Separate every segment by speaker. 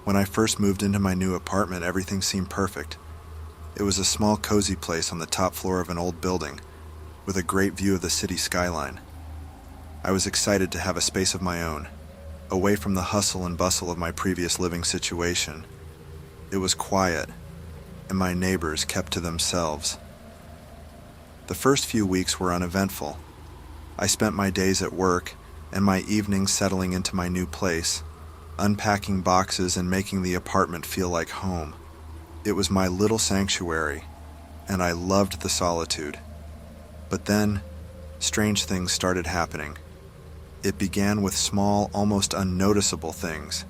Speaker 1: When I first moved into my new apartment, everything seemed perfect. It was a small, cozy place on the top floor of an old building, with a great view of the city skyline. I was excited to have a space of my own, away from the hustle and bustle of my previous living situation. It was quiet, and my neighbors kept to themselves. The first few weeks were uneventful. I spent my days at work and my evenings settling into my new place, unpacking boxes and making the apartment feel like home. It was my little sanctuary, and I loved the solitude. But then, strange things started happening. It began with small, almost unnoticeable things.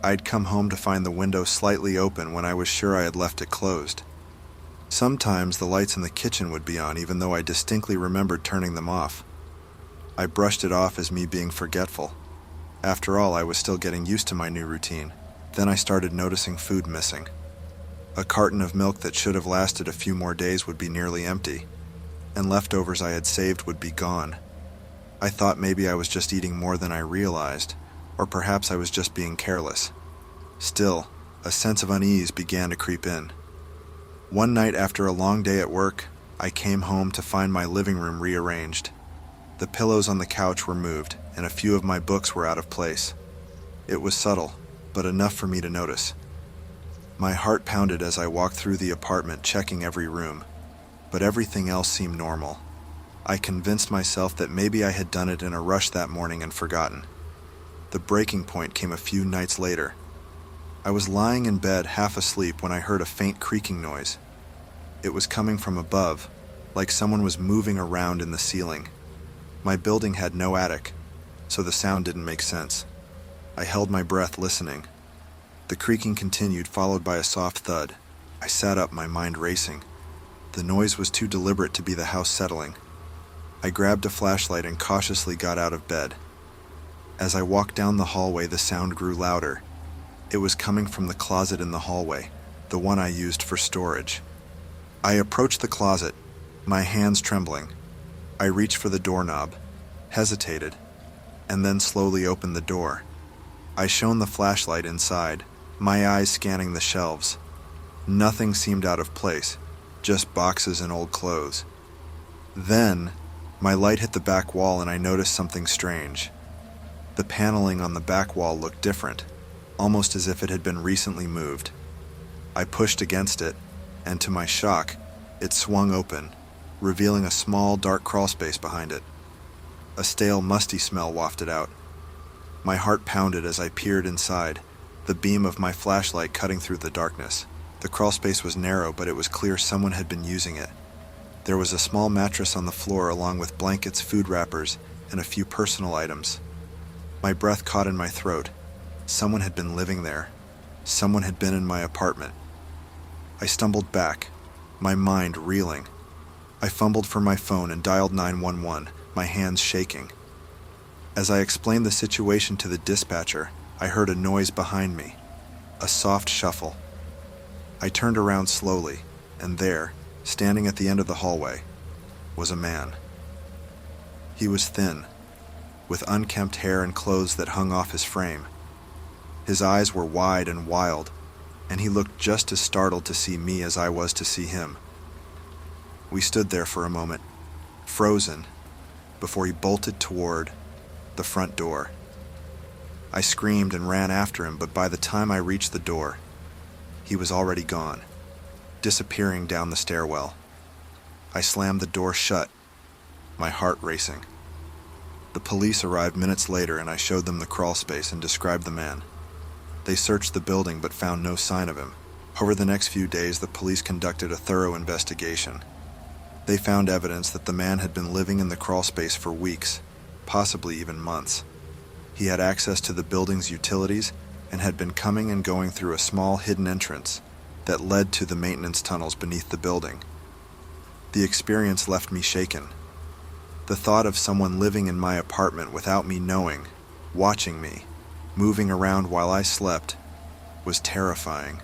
Speaker 1: I'd come home to find the window slightly open when I was sure I had left it closed. Sometimes the lights in the kitchen would be on, even though I distinctly remembered turning them off. I brushed it off as me being forgetful. After all, I was still getting used to my new routine. Then I started noticing food missing. A carton of milk that should have lasted a few more days would be nearly empty, and leftovers I had saved would be gone. I thought maybe I was just eating more than I realized, or perhaps I was just being careless. Still, a sense of unease began to creep in. One night after a long day at work, I came home to find my living room rearranged. The pillows on the couch were moved, and a few of my books were out of place. It was subtle, but enough for me to notice. My heart pounded as I walked through the apartment, checking every room, but everything else seemed normal. I convinced myself that maybe I had done it in a rush that morning and forgotten. The breaking point came a few nights later. I was lying in bed, half asleep, when I heard a faint creaking noise. It was coming from above, like someone was moving around in the ceiling. My building had no attic, so the sound didn't make sense. I held my breath, listening. The creaking continued, followed by a soft thud. I sat up, my mind racing. The noise was too deliberate to be the house settling. I grabbed a flashlight and cautiously got out of bed. As I walked down the hallway, the sound grew louder. It was coming from the closet in the hallway, the one I used for storage. I approached the closet, my hands trembling. I reached for the doorknob, hesitated, and then slowly opened the door. I shone the flashlight inside, my eyes scanning the shelves. Nothing seemed out of place, just boxes and old clothes. Then, my light hit the back wall and I noticed something strange. The paneling on the back wall looked different, almost as if it had been recently moved. I pushed against it, and to my shock, it swung open, revealing a small, dark crawlspace behind it. A stale, musty smell wafted out. My heart pounded as I peered inside, the beam of my flashlight cutting through the darkness. The crawlspace was narrow, but it was clear someone had been using it. There was a small mattress on the floor, along with blankets, food wrappers, and a few personal items. My breath caught in my throat. Someone had been living there. Someone had been in my apartment. I stumbled back, my mind reeling. I fumbled for my phone and dialed 911, my hands shaking. As I explained the situation to the dispatcher, I heard a noise behind me, a soft shuffle. I turned around slowly, and there, standing at the end of the hallway, was a man. He was thin, with unkempt hair and clothes that hung off his frame. His eyes were wide and wild, and he looked just as startled to see me as I was to see him. We stood there for a moment, frozen, before he bolted toward the front door. I screamed and ran after him, but by the time I reached the door, he was already gone, disappearing down the stairwell. I slammed the door shut, my heart racing. The police arrived minutes later, and I showed them the crawlspace and described the man. They searched the building but found no sign of him. Over the next few days, the police conducted a thorough investigation. They found evidence that the man had been living in the crawlspace for weeks, possibly even months. He had access to the building's utilities and had been coming and going through a small hidden entrance that led to the maintenance tunnels beneath the building. The experience left me shaken. The thought of someone living in my apartment without me knowing, watching me, moving around while I slept, was terrifying.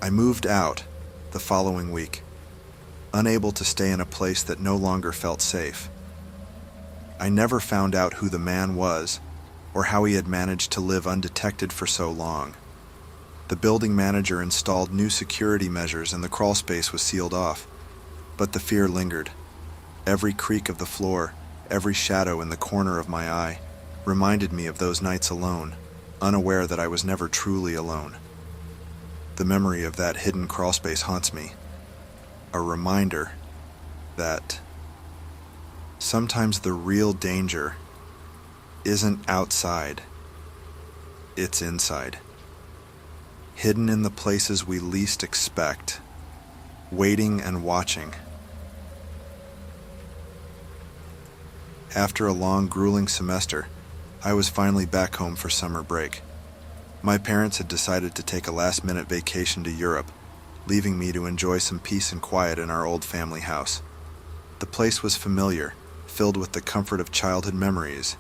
Speaker 1: I moved out the following week, unable to stay in a place that no longer felt safe. I never found out who the man was or how he had managed to live undetected for so long. The building manager installed new security measures and the crawlspace was sealed off, but the fear lingered. Every creak of the floor, every shadow in the corner of my eye, reminded me of those nights alone, unaware that I was never truly alone. The memory of that hidden crawlspace haunts me, a reminder that sometimes the real danger isn't outside, it's inside. Hidden in the places we least expect, waiting and watching. After a long, grueling semester, I was finally back home for summer break. My parents had decided to take a last-minute vacation to Europe, leaving me to enjoy some peace and quiet in our old family house. The place was familiar, filled with the comfort of childhood memories,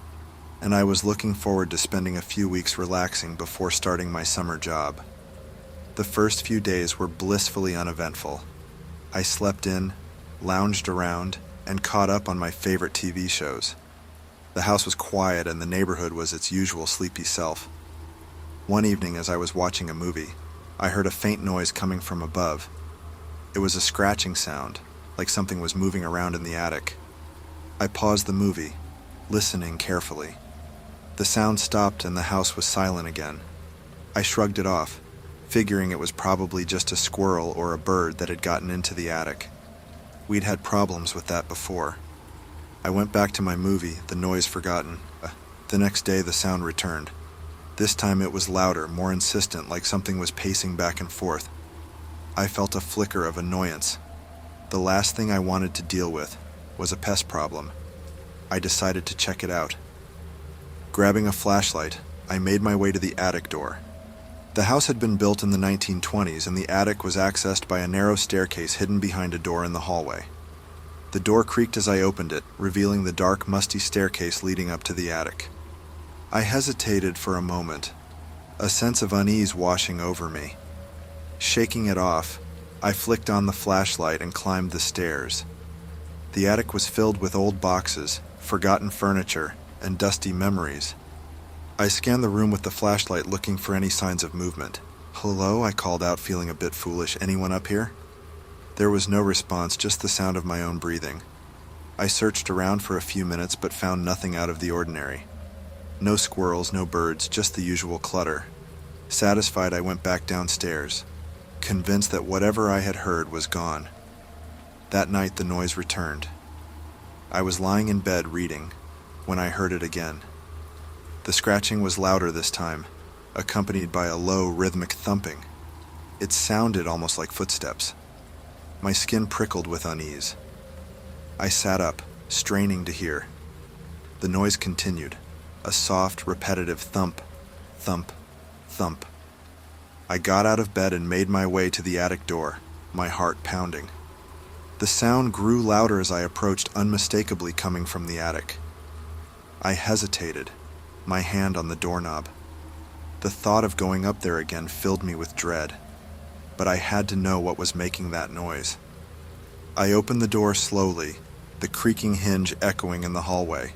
Speaker 1: and I was looking forward to spending a few weeks relaxing before starting my summer job. The first few days were blissfully uneventful. I slept in, lounged around, and caught up on my favorite TV shows. The house was quiet and the neighborhood was its usual sleepy self. One evening as I was watching a movie, I heard a faint noise coming from above. It was a scratching sound, like something was moving around in the attic. I paused the movie, listening carefully. The sound stopped and the house was silent again. I shrugged it off, figuring it was probably just a squirrel or a bird that had gotten into the attic. We'd had problems with that before. I went back to my movie, the noise forgotten. The next day the sound returned. This time it was louder, more insistent, like something was pacing back and forth. I felt a flicker of annoyance. The last thing I wanted to deal with was a pest problem. I decided to check it out. Grabbing a flashlight, I made my way to the attic door. The house had been built in the 1920s, and the attic was accessed by a narrow staircase hidden behind a door in the hallway. The door creaked as I opened it, revealing the dark, musty staircase leading up to the attic. I hesitated for a moment, a sense of unease washing over me. Shaking it off, I flicked on the flashlight and climbed the stairs. The attic was filled with old boxes, forgotten furniture, and dusty memories. I scanned the room with the flashlight looking for any signs of movement. "Hello?" I called out, feeling a bit foolish. "Anyone up here?" There was no response, just the sound of my own breathing. I searched around for a few minutes but found nothing out of the ordinary. No squirrels, no birds, just the usual clutter. Satisfied, I went back downstairs, convinced that whatever I had heard was gone. That night the noise returned. I was lying in bed reading when I heard it again. The scratching was louder this time, accompanied by a low, rhythmic thumping. It sounded almost like footsteps. My skin prickled with unease. I sat up, straining to hear. The noise continued, a soft, repetitive thump, thump, thump. I got out of bed and made my way to the attic door, my heart pounding. The sound grew louder as I approached, unmistakably coming from the attic. I hesitated, my hand on the doorknob. The thought of going up there again filled me with dread, but I had to know what was making that noise. I opened the door slowly, the creaking hinge echoing in the hallway.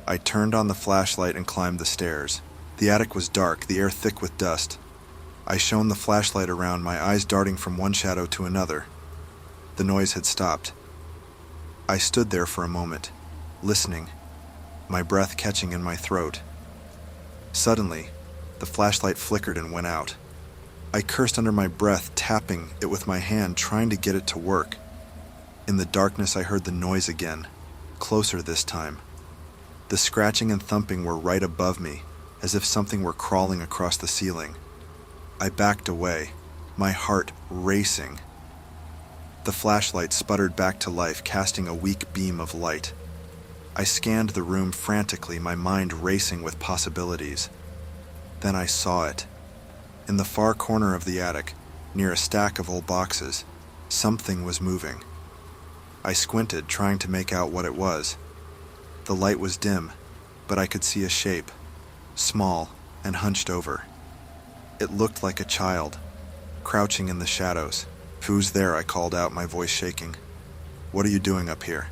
Speaker 1: I turned on the flashlight and climbed the stairs. The attic was dark, the air thick with dust. I shone the flashlight around, my eyes darting from one shadow to another. The noise had stopped. I stood there for a moment, listening, my breath catching in my throat. Suddenly, the flashlight flickered and went out. I cursed under my breath, tapping it with my hand, trying to get it to work. In the darkness, I heard the noise again, closer this time. The scratching and thumping were right above me, as if something were crawling across the ceiling. I backed away, my heart racing. The flashlight sputtered back to life, casting a weak beam of light. I scanned the room frantically, my mind racing with possibilities. Then I saw it. In the far corner of the attic, near a stack of old boxes, something was moving. I squinted, trying to make out what it was. The light was dim, but I could see a shape, small and hunched over. It looked like a child, crouching in the shadows. "Who's there?" I called out, my voice shaking. "What are you doing up here?"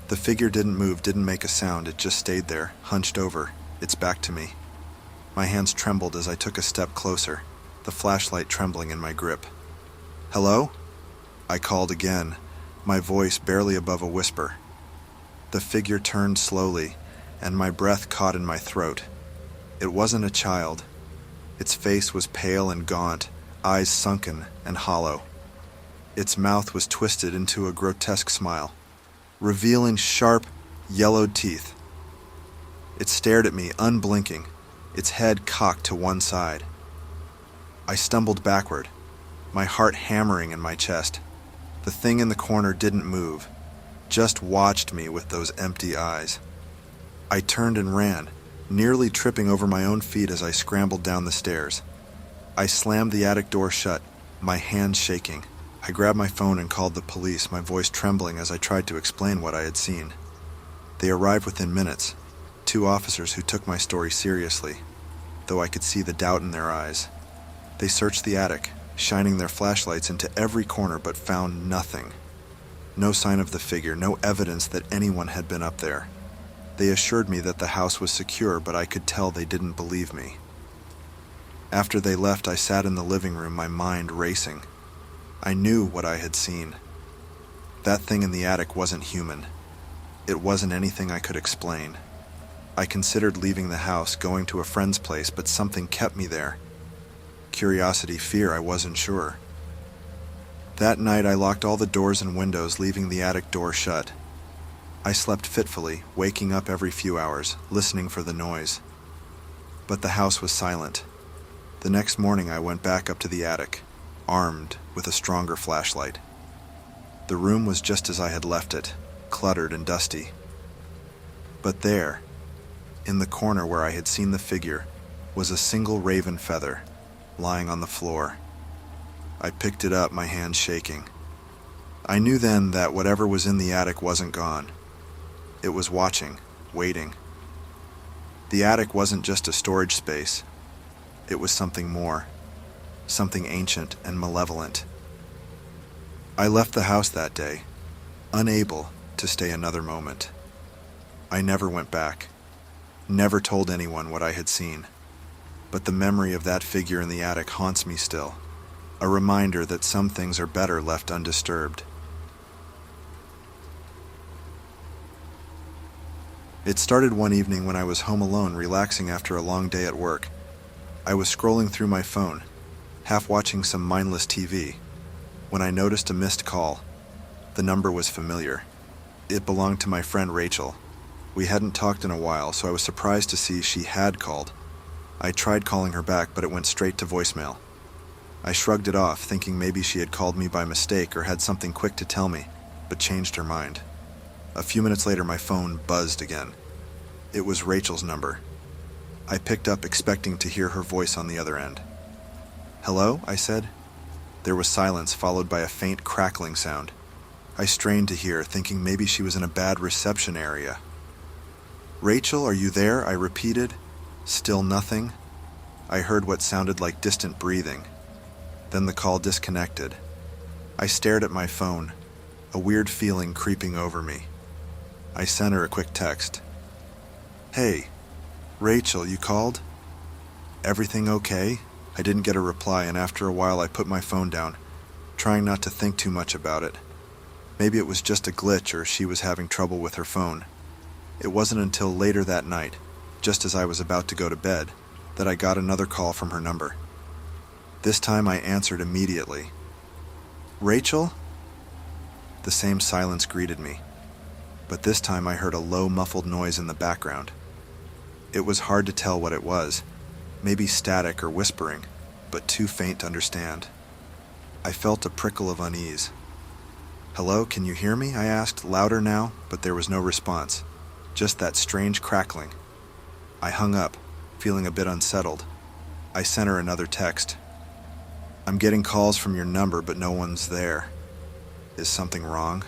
Speaker 1: The figure didn't move, didn't make a sound, it just stayed there, hunched over, its back to me. My hands trembled as I took a step closer, the flashlight trembling in my grip. "Hello?" I called again, my voice barely above a whisper. The figure turned slowly, and my breath caught in my throat. It wasn't a child. Its face was pale and gaunt, eyes sunken and hollow. Its mouth was twisted into a grotesque smile, revealing sharp, yellowed teeth. It stared at me, unblinking, its head cocked to one side. I stumbled backward, my heart hammering in my chest. The thing in the corner didn't move, just watched me with those empty eyes. I turned and ran, nearly tripping over my own feet as I scrambled down the stairs. I slammed the attic door shut, my hands shaking. I grabbed my phone and called the police, my voice trembling as I tried to explain what I had seen. They arrived within minutes, 2 officers who took my story seriously, though I could see the doubt in their eyes. They searched the attic, shining their flashlights into every corner, but found nothing. No sign of the figure, no evidence that anyone had been up there. They assured me that the house was secure, but I could tell they didn't believe me. After they left, I sat in the living room, my mind racing. I knew what I had seen. That thing in the attic wasn't human. It wasn't anything I could explain. I considered leaving the house, going to a friend's place, but something kept me there. Curiosity, fear, I wasn't sure. That night I locked all the doors and windows, leaving the attic door shut. I slept fitfully, waking up every few hours, listening for the noise. But the house was silent. The next morning I went back up to the attic, armed with a stronger flashlight. The room was just as I had left it, cluttered and dusty. But there, in the corner where I had seen the figure, was a single raven feather, lying on the floor. I picked it up, my hands shaking. I knew then that whatever was in the attic wasn't gone. It was watching, waiting. The attic wasn't just a storage space. It was something more, something ancient and malevolent. I left the house that day, unable to stay another moment. I never went back, never told anyone what I had seen. But the memory of that figure in the attic haunts me still, a reminder that some things are better left undisturbed. It started one evening when I was home alone, relaxing after a long day at work. I was scrolling through my phone, half watching some mindless TV, when I noticed a missed call. The number was familiar. It belonged to my friend Rachel. We hadn't talked in a while, so I was surprised to see she had called. I tried calling her back, but it went straight to voicemail. I shrugged it off, thinking maybe she had called me by mistake or had something quick to tell me, but changed her mind. A few minutes later, my phone buzzed again. It was Rachel's number. I picked up, expecting to hear her voice on the other end. "Hello?" I said. There was silence, followed by a faint crackling sound. I strained to hear, thinking maybe she was in a bad reception area. "Rachel, are you there?" I repeated. Still nothing. I heard what sounded like distant breathing. Then the call disconnected. I stared at my phone, a weird feeling creeping over me. I sent her a quick text. "Hey, Rachel, you called? Everything okay?" I didn't get a reply, and after a while I put my phone down, trying not to think too much about it. Maybe it was just a glitch, or she was having trouble with her phone. It wasn't until later that night, just as I was about to go to bed, that I got another call from her number. This time I answered immediately. "Rachel?" The same silence greeted me, but this time I heard a low, muffled noise in the background. It was hard to tell what it was, maybe static or whispering, but too faint to understand. I felt a prickle of unease. "Hello, can you hear me?" I asked, louder now, but there was no response, just that strange crackling. I hung up, feeling a bit unsettled. I sent her another text. "I'm getting calls from your number, but no one's there. Is something wrong?"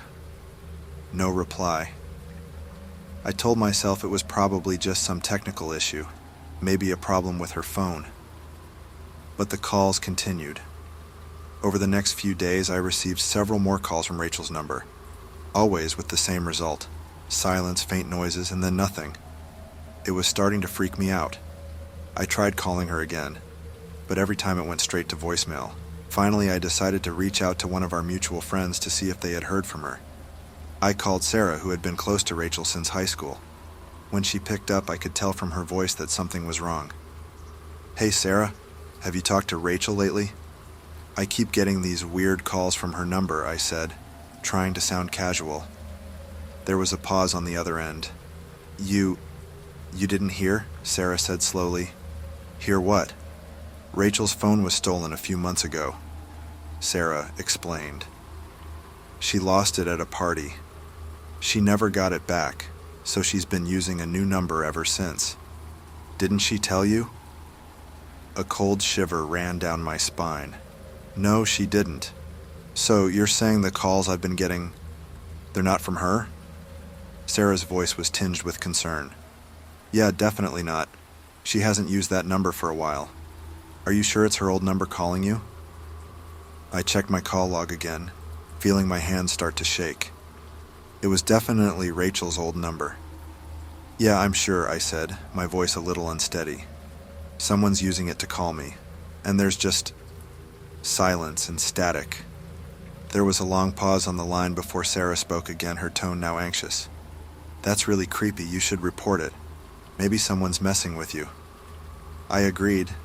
Speaker 1: No reply. I told myself it was probably just some technical issue, maybe a problem with her phone. But the calls continued. Over the next few days, I received several more calls from Rachel's number, always with the same result: silence, faint noises, and then nothing. It was starting to freak me out. I tried calling her again, but every time it went straight to voicemail. Finally, I decided to reach out to one of our mutual friends to see if they had heard from her. I called Sarah, who had been close to Rachel since high school. When she picked up, I could tell from her voice that something was wrong. "Hey Sarah, have you talked to Rachel lately? I keep getting these weird calls from her number," I said, trying to sound casual. There was a pause on the other end. You didn't hear?" Sarah said slowly. "Hear what?" "Rachel's phone was stolen a few months ago," Sarah explained. "She lost it at a party. She never got it back, so she's been using a new number ever since." "Didn't she tell you?" A cold shiver ran down my spine. "No, she didn't." "So you're saying the calls I've been getting, they're not from her?" Sarah's voice was tinged with concern. "Yeah, definitely not. She hasn't used that number for a while. Are you sure it's her old number calling you?" I checked my call log again, feeling my hands start to shake. It was definitely Rachel's old number. "Yeah, I'm sure," I said, my voice a little unsteady. "Someone's using it to call me, and there's just silence and static." There was a long pause on the line before Sarah spoke again, her tone now anxious. "That's really creepy. You should report it. Maybe someone's messing with you." I agreed,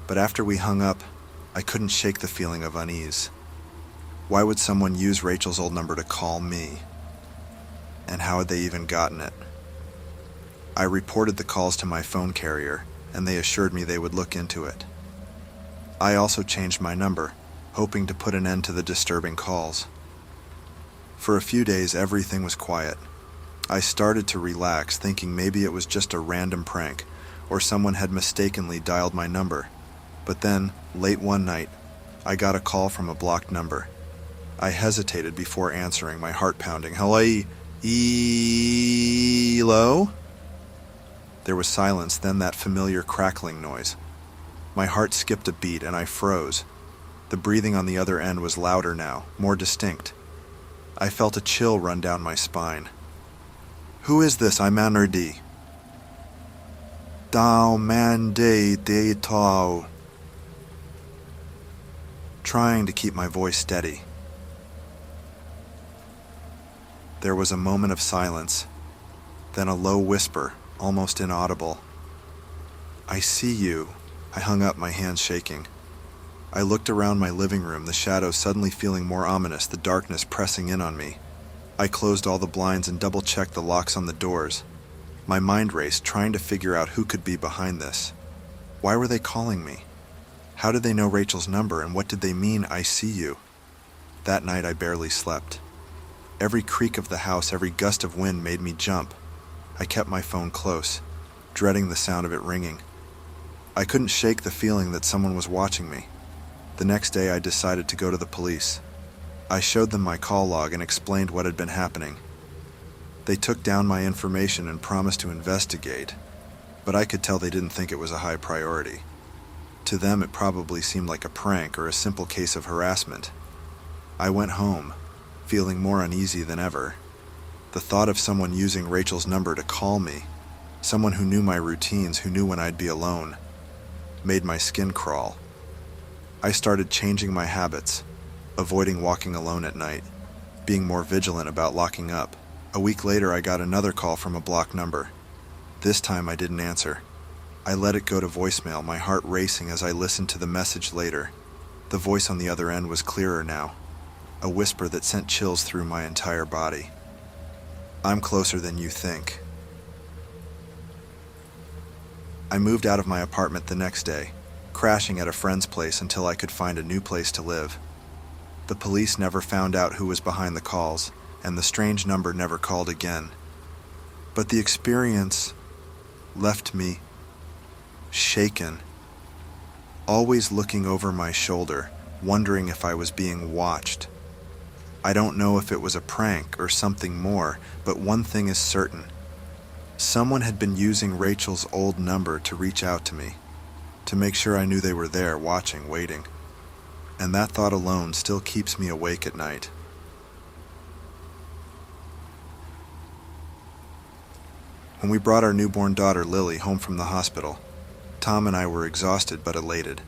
Speaker 1: but after we hung up, I couldn't shake the feeling of unease. Why would someone use Rachel's old number to call me? And how had they even gotten it? I reported the calls to my phone carrier, and they assured me they would look into it. I also changed my number, hoping to put an end to the disturbing calls. For a few days, everything was quiet. I started to relax, thinking maybe it was just a random prank, or someone had mistakenly dialed my number. But then, late one night, I got a call from a blocked number. I hesitated before answering, my heart pounding. "Hello? There was silence, then that familiar crackling noise. My heart skipped a beat and I froze. The breathing on the other end was louder now, more distinct. I felt a chill run down my spine. "Who is this? I'm Anardi." "Dao mande de tao." Trying to keep my voice steady. There was a moment of silence, then a low whisper, almost inaudible. "I see you." I hung up, my hands shaking. I looked around my living room, the shadows suddenly feeling more ominous, the darkness pressing in on me. I closed all the blinds and double-checked the locks on the doors. My mind raced, trying to figure out who could be behind this. Why were they calling me? How did they know Rachel's number, and what did they mean, "I see you"? That night I barely slept. Every creak of the house, every gust of wind made me jump. I kept my phone close, dreading the sound of it ringing. I couldn't shake the feeling that someone was watching me. The next day I decided to go to the police. I showed them my call log and explained what had been happening. They took down my information and promised to investigate, but I could tell they didn't think it was a high priority. To them, it probably seemed like a prank or a simple case of harassment. I went home, feeling more uneasy than ever. The thought of someone using Rachel's number to call me, someone who knew my routines, who knew when I'd be alone, made my skin crawl. I started changing my habits, avoiding walking alone at night, being more vigilant about locking up. A week later, I got another call from a blocked number. This time I didn't answer. I let it go to voicemail, my heart racing as I listened to the message later. The voice on the other end was clearer now, a whisper that sent chills through my entire body. "I'm closer than you think." I moved out of my apartment the next day, crashing at a friend's place until I could find a new place to live. The police never found out who was behind the calls, and the strange number never called again. But the experience left me shaken, always looking over my shoulder, wondering if I was being watched. I don't know if it was a prank or something more, but one thing is certain. Someone had been using Rachel's old number to reach out to me, to make sure I knew they were there, watching, waiting. And that thought alone still keeps me awake at night. When we brought our newborn daughter Lily home from the hospital, Tom and I were exhausted but elated.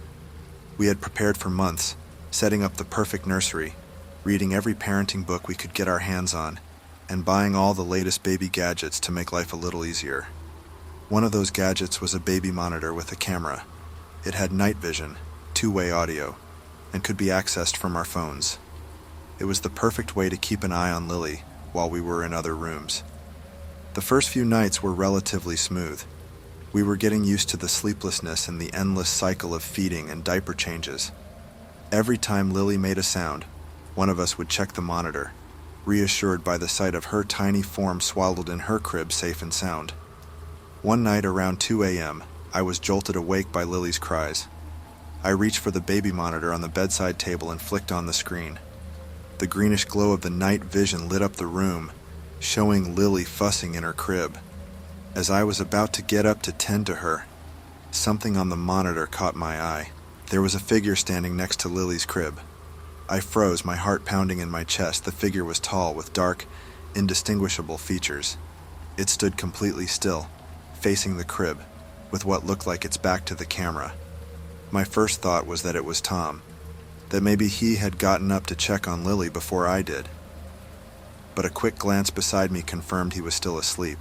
Speaker 1: We had prepared for months, setting up the perfect nursery, reading every parenting book we could get our hands on, and buying all the latest baby gadgets to make life a little easier. One of those gadgets was a baby monitor with a camera. It had night vision, two-way audio, and could be accessed from our phones. It was the perfect way to keep an eye on Lily while we were in other rooms. The first few nights were relatively smooth. We were getting used to the sleeplessness and the endless cycle of feeding and diaper changes. Every time Lily made a sound, one of us would check the monitor, reassured by the sight of her tiny form swaddled in her crib safe and sound. One night around 2 a.m., I was jolted awake by Lily's cries. I reached for the baby monitor on the bedside table and flicked on the screen. The greenish glow of the night vision lit up the room, showing Lily fussing in her crib. As I was about to get up to tend to her, something on the monitor caught my eye. There was a figure standing next to Lily's crib. I froze, my heart pounding in my chest. The figure was tall, with dark, indistinguishable features. It stood completely still, facing the crib, with what looked like its back to the camera. My first thought was that it was Tom, that maybe he had gotten up to check on Lily before I did. But a quick glance beside me confirmed he was still asleep,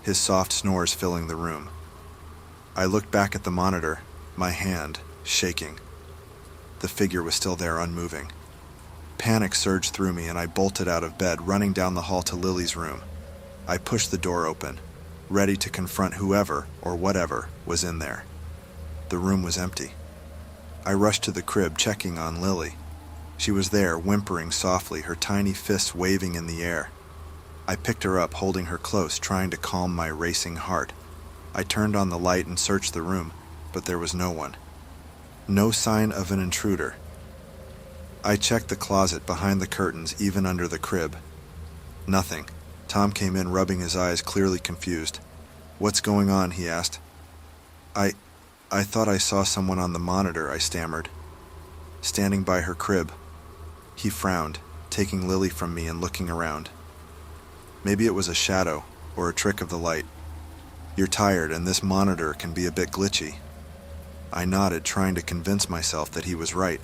Speaker 1: his soft snores filling the room. I looked back at the monitor, my hand shaking. The figure was still there, unmoving. Panic surged through me and I bolted out of bed, running down the hall to Lily's room. I pushed the door open, ready to confront whoever or whatever was in there. The room was empty. I rushed to the crib, checking on Lily. She was there, whimpering softly, her tiny fists waving in the air. I picked her up, holding her close, trying to calm my racing heart. I turned on the light and searched the room, but there was no one. No sign of an intruder. I checked the closet, behind the curtains, even under the crib. Nothing. Tom came in, rubbing his eyes, clearly confused. "What's going on?" he asked. I thought I saw someone on the monitor," I stammered. "Standing by her crib." He frowned, taking Lily from me and looking around. "Maybe it was a shadow, or a trick of the light. You're tired, and this monitor can be a bit glitchy." I nodded, trying to convince myself that he was right.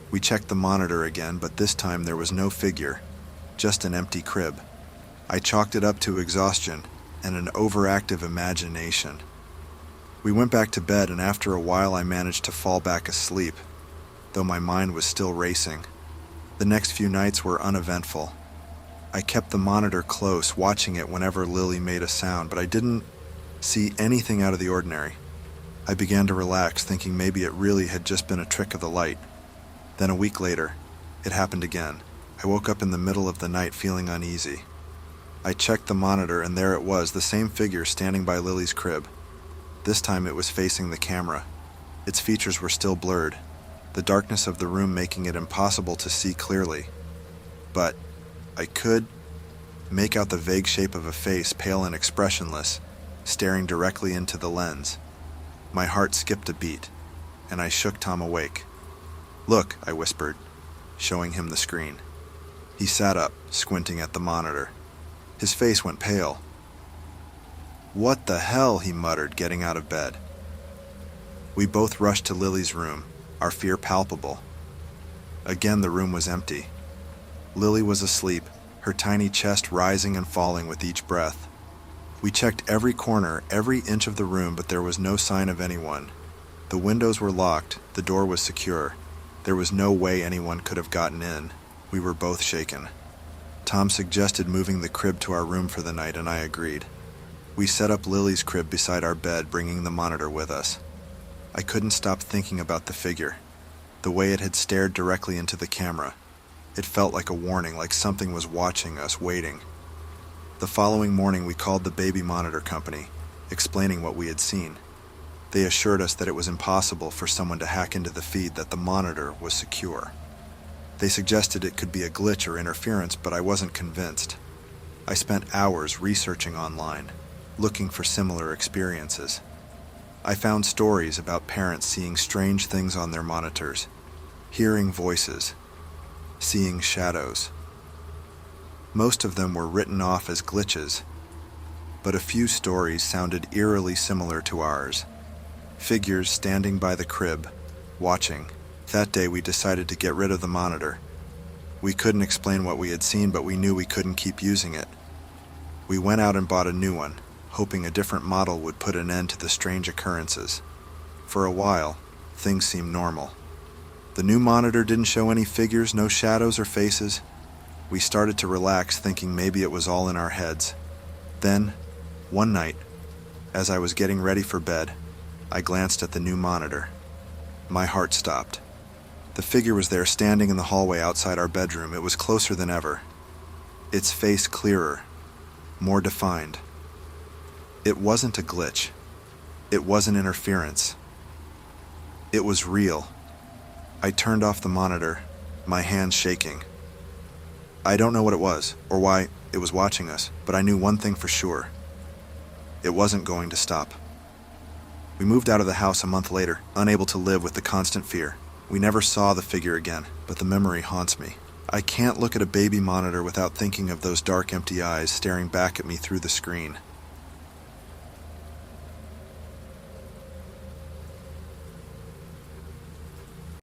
Speaker 1: We checked the monitor again, but this time there was no figure, just an empty crib. I chalked it up to exhaustion and an overactive imagination. We went back to bed, and after a while I managed to fall back asleep, though my mind was still racing. The next few nights were uneventful. I kept the monitor close, watching it whenever Lily made a sound, but I didn't see anything out of the ordinary. I began to relax, thinking maybe it really had just been a trick of the light. Then a week later, it happened again. I woke up in the middle of the night feeling uneasy. I checked the monitor, and there it was, the same figure standing by Lily's crib. This time it was facing the camera. Its features were still blurred, the darkness of the room making it impossible to see clearly. But I could make out the vague shape of a face, pale and expressionless, staring directly into the lens. My heart skipped a beat, and I shook Tom awake. "Look," I whispered, showing him the screen. He sat up, squinting at the monitor. His face went pale. "What the hell?" he muttered, getting out of bed. We both rushed to Lily's room, our fear palpable. Again, the room was empty. Lily was asleep, her tiny chest rising and falling with each breath. We checked every corner, every inch of the room, but there was no sign of anyone. The windows were locked, the door was secure. There was no way anyone could have gotten in. We were both shaken. Tom suggested moving the crib to our room for the night, and I agreed. We set up Lily's crib beside our bed, bringing the monitor with us. I couldn't stop thinking about the figure, the way it had stared directly into the camera. It felt like a warning, like something was watching us, waiting. The following morning we called the baby monitor company, explaining what we had seen. They assured us that it was impossible for someone to hack into the feed, that the monitor was secure. They suggested it could be a glitch or interference, but I wasn't convinced. I spent hours researching online, looking for similar experiences. I found stories about parents seeing strange things on their monitors, hearing voices, seeing shadows. Most of them were written off as glitches, but a few stories sounded eerily similar to ours. Figures standing by the crib, watching. That day we decided to get rid of the monitor. We couldn't explain what we had seen, but we knew we couldn't keep using it. We went out and bought a new one, hoping a different model would put an end to the strange occurrences. For a while, things seemed normal. The new monitor didn't show any figures, no shadows or faces. We started to relax, thinking maybe it was all in our heads. Then, one night, as I was getting ready for bed, I glanced at the new monitor. My heart stopped. The figure was there, standing in the hallway outside our bedroom. It was closer than ever. Its face clearer, more defined. It wasn't a glitch. It wasn't interference. It was real. I turned off the monitor, my hands shaking. I don't know what it was, or why it was watching us, but I knew one thing for sure. It wasn't going to stop. We moved out of the house a month later, unable to live with the constant fear. We never saw the figure again, but the memory haunts me. I can't look at a baby monitor without thinking of those dark, empty eyes staring back at me through the screen.